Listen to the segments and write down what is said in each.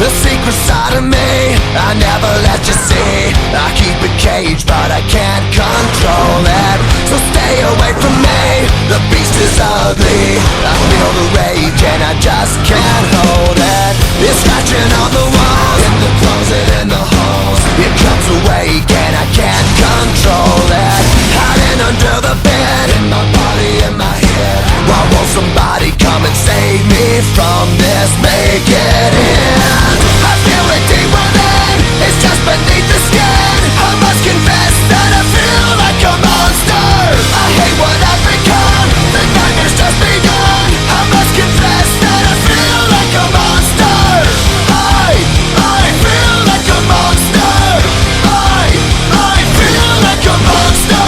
The secret side of me I never let you see. I keep it caged but I can't control it. So stay away from me, the beast is ugly. I feel the rage and I just can't hold it. It's scratching on the walls, in the closet, in the halls. It comes awake and I can't control it. Hiding under the bed, in my body, in my head. Why won't somebody come and save me from this? Make it end. I feel it deep within, it's just beneath the skin. I must confess that I feel like a monster. I hate what I've become, the nightmare's just begun. I must confess that I feel like a monster. I feel like a monster. I feel like a monster.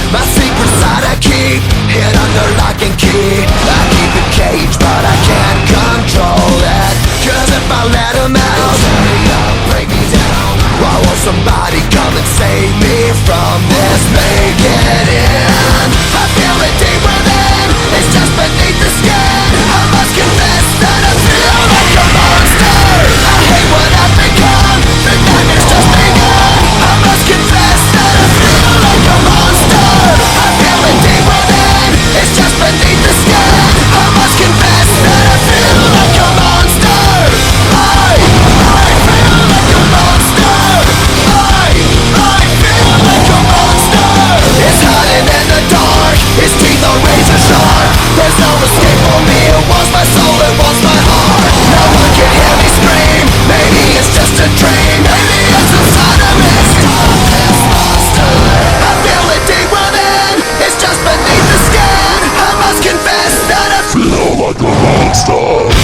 My secret side I keep hid under lock and key. I keep it caged but I can't control it. Cause if I let him out, he'll tear me up, break me down. Why won't somebody come and save me from this? Make it end. I feel it deep within, it's just beneath the skin. I must confess that I feel like a monster. I hate what I've become, the nightmare's just begun. I must confess that I feel like a monster. I feel it deep within, it's just beneath the skin. I must confess that I feel like a monster. I feel like a monster. I feel like a monster. It's hiding in the dark, its teeth are razor sharp. There's no escape for me, it wants my soul, it wants my heart. No one can hear me scream, maybe it's just a dream. Maybe it's inside of me. Stop this monster. I feel it deep within, it's just beneath the skin. I must confess that I feel like a monster.